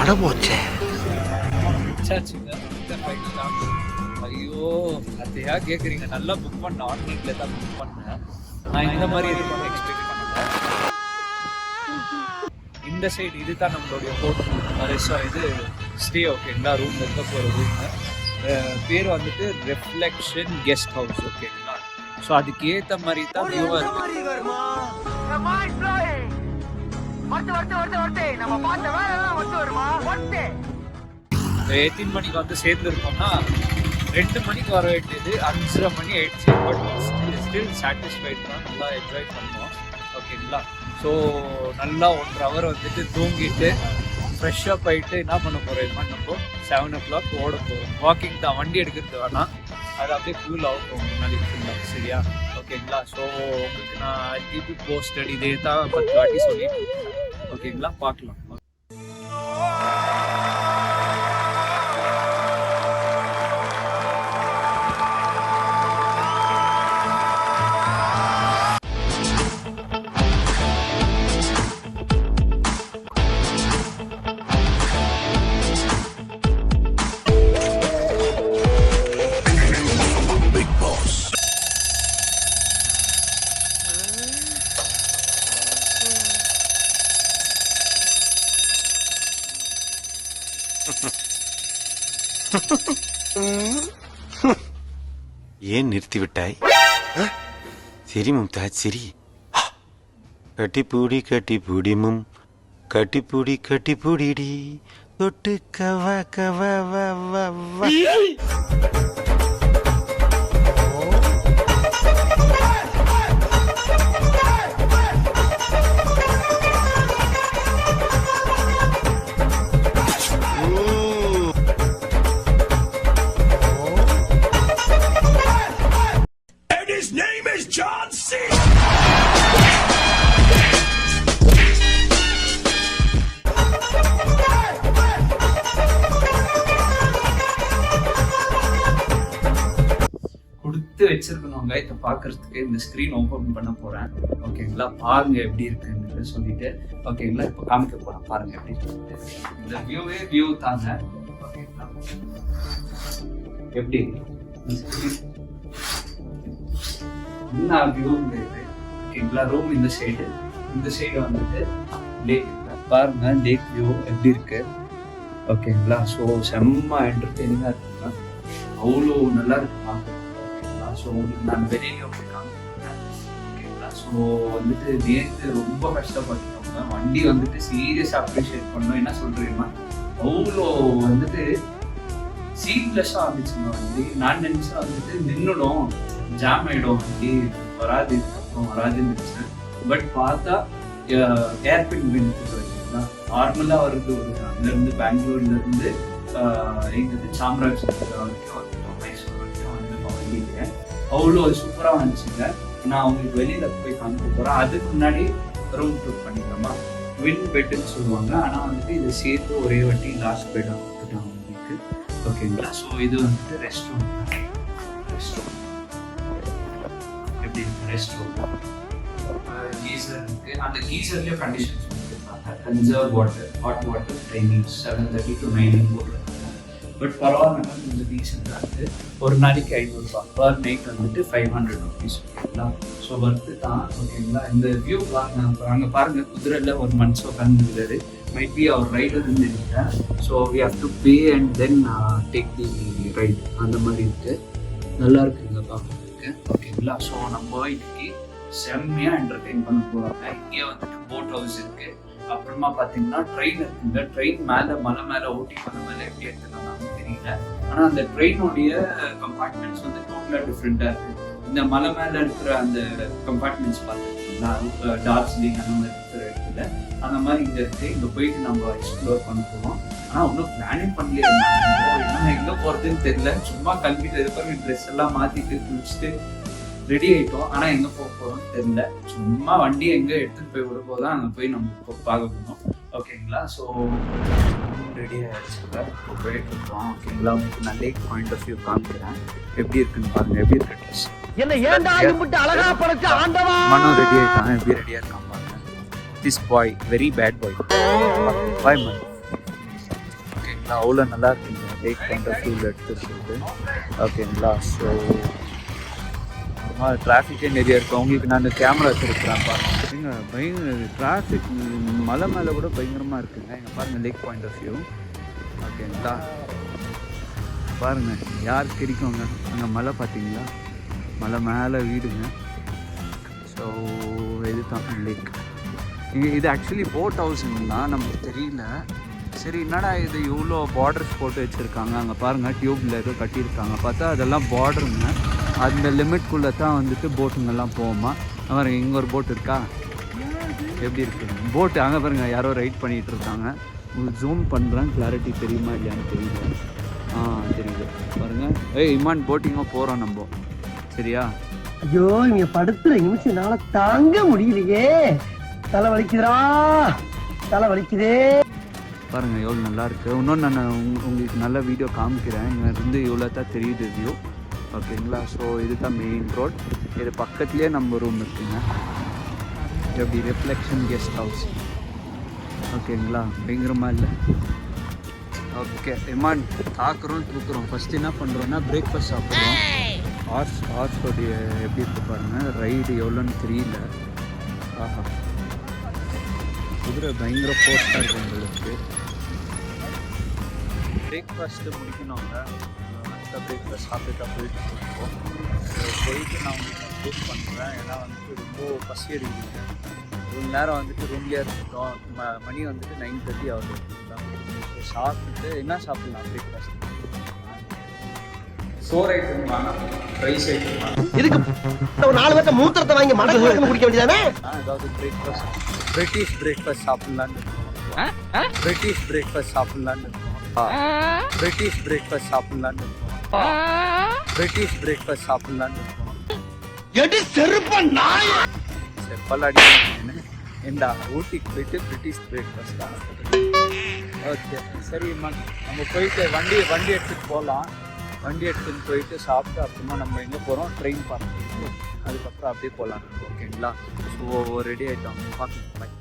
அட போச்சே. ஐயோ அதையா கேக்குறீங்க. நல்லா புக் பண்ண ஆன்லைன்ல தான் புக் பண்ணேன். நான் இந்த மாதிரி இருக்கும் எக்ஸ்பெக்ட் பண்ணேன். இந்த சைடு இதுதான் நம்மளுடைய ஹோட்டல் இது ஸ்டே. ஓகேங்களா, ரூம் இருக்க போகிற ரூம் பேர் வந்துட்டு ரெஃப்ளெக்ஷன் கெஸ்ட் ஹவுஸ். ஓகேங்களா, ஸோ அதுக்கு ஏற்ற மாதிரி தான் வியூவாக இருக்கு. 18 மணிக்கு வந்து சேர்ந்துருக்கோம்னா 2 மணிக்கு வர வேண்டியது 5:30 மணி ஆயிடுச்சு. பட் ஸ்டில் சாட்டிஸ்ஃபைட் தான், நல்லா என்ஜாய் பண்ணோம். ஓகேங்களா, ஸோ நல்லா 1 hour வந்துட்டு தூங்கிட்டு ஃப்ரெஷ்ஷப் ஆகிட்டு என்ன பண்ண போகிறோம், இது மாதிரி நம்ம 7 o'clock ஓட போகிறோம். வாக்கிங் தான், வண்டி எடுக்கிறது வேணாம், அது அப்படியே ஃபியூல் ஆகும் முன்னாடி ஃபுல்லாக. சரியா? ஓகேங்களா, ஸோ உங்களுக்கு நான் டிபி போஸ்டட் இதே தான் 10 வாட்டி சொல்லிட்டு. ஓகேங்களா, பார்க்கலாம். ஏன் நிறுத்திவிட்டாய்? சரி மும்தாஜ், சரி. கட்டிப்பூடி கட்டிப்பூடி மும், கட்டிப்பூடி கட்டிப்பூடிடி, தொட்டு கவ கவ வ வ. வச்சிருக்கணுங்க இதை பாக்குறதுக்கு இந்த ஸ்கிரீன் ஓபன் பண்ண போறேன். ஓகேங்களா, பாருங்க எப்படி இருக்குன்னு சொல்லிட்டு. ஓகேங்களா, இப்போ காமிக்க போறேன், பாருங்க எப்படி இருக்கு. இந்த வியூ தாங்க. ஓகேங்களா, எப்படி என்ன வியூ இருக்கு. ஓகேங்களா, ரூம் இந்த சைடு வந்துட்டு லேக் பாருங்க, லேக் வியூ எப்படி இருக்கு. ஓகேங்களா, ஸோ செம்ம என்டர்டெய்னிங்கா இருக்குங்க, அவ்வளோ நல்லா இருக்கு. ஸோ உங்களுக்கு நான் வெளியில போய் காமிக்கிறேன். ஓகேங்களா, ஸோ வந்துட்டு நேற்று ரொம்ப கஷ்டப்பட்டுட்டோங்க. வண்டி வந்துட்டு சீரியஸாக அப்ரிஷியேட் பண்ணோம். என்ன சொல்றீங்கன்னா அவ்வளோ வந்துட்டு சீட்லெஸ்ஸாக வந்துச்சுங்க வண்டி. நான் நினைச்சேன் வந்துட்டு நின்றுடும், ஜாம் ஆகிடும், வண்டி வராது, இதுக்கப்புறம் வராதுன்னு நினைச்சேன். பட் பார்த்தா ஏர்பின் பெனிஃபிட் வச்சுங்களா, நார்மலாக வருது. ஒரு அங்கேருந்து பெங்களூர்லேருந்து எங்களுக்கு சாம்ராஜ் வரைக்கும் வந்துட்டோம், மைசூர் வரைக்கும் வந்துட்டோம் வண்டிக்கு. அவ்வளோ சூப்பராக வந்துச்சுங்க. நான் உங்களுக்கு வெளியில போய் காமிக்க போகிறேன். அதுக்கு முன்னாடி ரூம் டூர் பண்ணிக்கலாமா. வின் பெட்டுன்னு சொல்லுவாங்க, ஆனால் வந்துட்டு இதை சேர்த்து ஒரே வாட்டி லாஸ்ட் பெட்டாக கொடுத்துட்டாங்க உங்களுக்கு. ஓகேங்களா, ஸோ இது வந்துட்டு ரெஸ்ட் ரூம் எப்படி இருக்கு. ரெஸ்ட் ரூம் கீசர் இருக்கு. அந்த கீசர்லேயே கண்டிஷன்ஸ் கொடுத்துருக்காங்க. Conserve water, hot water timings 7:30 to 9 போடுறாங்க. பட் பரவாயில்ல, கொஞ்சம் டீசெண்டாக இருக்குது. ஒரு நாளைக்கு 500 ரூபா, பர் நைட் வந்துட்டு 500 rupees. ஓகேங்களா, ஸோ ஒர்த்து தான். ஓகேங்களா, இந்த வியூ பாருங்க. அங்கே பாருங்கள், குதிரையில் ஒரு மனுஷன் உட்காந்துருக்காரு. மைட் பி அவர் ரைடர்னு நினைக்கிறேன். So we have to pay and then take the right. அந்த மாதிரி இருக்குது, நல்லா இருக்குங்க பார்க்குறதுக்கு. ஓகேங்களா, ஸோ நம்ம இன்னைக்கு செம்மையாக என்டர்டெயின் பண்ண போகிறாங்க. இங்கே வந்துட்டு போட் ஹவுஸ் இருக்குது. அப்புறமா பார்த்தீங்கன்னா ட்ரெயின் இருக்குங்க. ட்ரெயின் மேலே மலை மேலே ஊட்டி மலை மேலே எப்படி எடுத்துக்கலாம்னு தெரியல. ஆனால் அந்த ட்ரெயினுடைய கம்பார்ட்மெண்ட்ஸ் வந்து டோட்டலாக டிஃப்ரெண்ட்டாக இருக்குது. இந்த மலை மேலே இருக்கிற அந்த கம்பார்ட்மெண்ட்ஸ் பார்த்துருக்கீங்களா, டார்ஜிலிங் அந்த மாதிரி இருக்கிற இடத்துல அந்த மாதிரி இங்கே இருக்குது. இங்கே போயிட்டு நம்ம எக்ஸ்ப்ளோர் பண்ண போவோம். ஆனால் ஒன்றும் பிளானிங் பண்ணலையே, என்ன எங்கே போகிறதுன்னு தெரியல. சும்மா கிளம்பிட்டு இருப்பாங்க, ட்ரெஸ் எல்லாம் மாற்றிட்டு குளிச்சுட்டு ரெடி ஆகிட்டோம். ஆனால் எங்கே போக போகிறோம்னு தெரியல. சும்மா வண்டி எங்கே எடுத்துகிட்டு போய் விட போதான் அங்கே போய் நம்ம பார்க்க போகணும். ஓகேங்களா, ஸோ ரெடி ஆகிடுச்சுங்க, இப்போ போயிட்டு இருக்கோம். ஓகேங்களா, உங்களுக்கு நான் லேக் பாயிண்ட் ஆஃப் வியூ காமிக்கிறேன், எப்படி இருக்குன்னு பாருங்க. எப்படி இருக்கு ட்ரெஸ், என்ன ஏன்டா இப்படி அழகா படைச்ச ஆண்டவா. மனம் ரெடி ஆகிட்டான், எப்படி ரெடியாக இருக்கான் பாருங்க. This boy very bad boy boy ma'am. ஓகேங்களா, அவ்வளோ நல்லா இருக்குங்க லேக் பாயிண்ட் ஆஃப் வியூவில் எடுத்துருக்கு. ஓகேங்களா, ஸோ டிராஃபிக்கே நிறைய இருக்குது. அவங்களுக்கு நான் கேமரா வச்சுருக்கிறேன் பாருங்க. பயங்கர டிராஃபிக் மலை மேலே கூட பயங்கரமாக இருக்குங்க. இங்கே பாருங்கள் லேக் பாயிண்ட் ஆஃப் வியூ. ஓகேங்களா, பாருங்கள் யார் கிடைக்குங்க அங்கே மலை பார்த்தீங்களா, மலை மேலே வீடுங்க. ஸோ இது தான் லேக். இது ஆக்சுவலி போட் ஹவுஸுங்களா, நமக்கு தெரியல. சரி என்னடா இது இவ்வளோ பார்டர்ஸ் போட்டு வச்சுருக்காங்க, அங்கே பாருங்கள் டியூப்பில் ஏதோ கட்டியிருக்காங்க. பார்த்தா அதெல்லாம் பார்டருங்க, அந்த லிமிட்குள்ளே தான் வந்துட்டு போட்டுங்கெல்லாம் போகுமா. பாருங்க இங்கே ஒரு போட் இருக்கா, எப்படி இருக்குது போட்டு. அங்கே பாருங்க யாரோ ரைட் பண்ணிகிட்டு இருக்காங்க. உங்களுக்கு ஜூம் பண்ணுறேன், கிளாரிட்டி தெரியுமா இல்லையான்னு தெரியல. தெரியுது பாருங்கள். இமான் போட்டிங்காக போகிறோம் நம்ம, சரியா? ஐயோ இங்க படுத்துற நிமிஷம்னால தாங்க முடியலையே, தலை வலிக்குதுடா, தலை வலிக்குதே. பாருங்கள் எவ்வளோ நல்லா இருக்குது. இன்னொன்று நான் உங்களுக்கு நல்ல வீடியோ காமிக்கிறேன். இங்கே இருந்து இவ்வளோ தான் தெரியுது வியூ. ஓகேங்களா, ஸோ இதுதான் மெயின் ரோட். இது பக்கத்துலேயே நம்ம ரூம் இருக்குங்க. எப்படி ரிஃப்ளெக்ஷன் கெஸ்ட் ஹவுஸ். ஓகேங்களா, பயங்கரமாக இல்லை? ஓகே இமான் தாக்குறோம் தூக்குறோம். ஃபஸ்ட்டு என்ன பண்ணுறோன்னா பிரேக்ஃபாஸ்ட் சாப்பிட்றோம். ஹார்ஸோடைய எப்படி இருக்கு பாருங்கள், ரைடு எவ்வளோன்னு தெரியல. ஆஹா, குதிரை பயங்கர போஸ்ட்டாக இருக்குது உங்களுக்கு. பிரேக்ஃபாஸ்ட்டு முடிக்கணுங்க. அந்த பிரேக்ஃபாஸ்ட் சாப்பிட்டு போயிட்டு இருக்கோம். போயிட்டு நான் உங்களுக்கு ப்ரூஃப் பண்ணுறேன். ஏன்னா வந்துட்டு ரொம்ப பசி எடுக்குதுங்க. ஒரு நேரம் வந்துட்டு ரூம்லேயே இருக்கட்டும். மணி வந்துட்டு 9:30 ஆகுது. சாப்பிட்டுட்டு என்ன சாப்பிட்லாம் பிரேக்ஃபாஸ்ட்? சோறு ஐட்டம் வேணாம், ரைஸ் ஐட்டம் வேணாம். இதுக்கு ஒரு 4 பேர்த்த மூத்திரத்தை வாங்கி மடக்கு குடிக்க வேண்டியதானே? ஏதாவது பிரேக்ஃபாஸ்ட் பிரிட்டிஷ் பிரேக்ஃபாஸ்ட் சாப்பிட்லான்னு இருக்கோம். பிரிட்டிஷ் பிரேக்ஃபாஸ்ட் சாப்பிட்லான்னு இருக்கோம். பிரிட்டிஷ் பிரேக்ஃபாஸ்ட் சாப்பிட்லான்னு இருக்கோம். பிரிட்டிஷ் பிரேக்ஃபாஸ்ட் சாப்பிட்லான்னு இருக்கோம். எடி செருப்ப நாய் செப்பலாடி இந்த ஊட்டிக்கு போயிட்டு பிரிட்டிஷ் பிரேக்ஃபாஸ்ட் தான். ஓகே சரி நம்ம போயிட்டு வண்டி எடுத்துகிட்டு போகலாம். வண்டி எடுத்துகிட்டு போயிட்டு சாப்பிட்டு அப்புறமா நம்ம எங்கே போகிறோம், ட்ரெயின் பார்த்துட்டு அதுக்கப்புறம் அப்படியே போகலாம். ஓகேங்களா, ஸோ ரெடி ஆகிட்டோம், பார்க்கலாம். பாய்.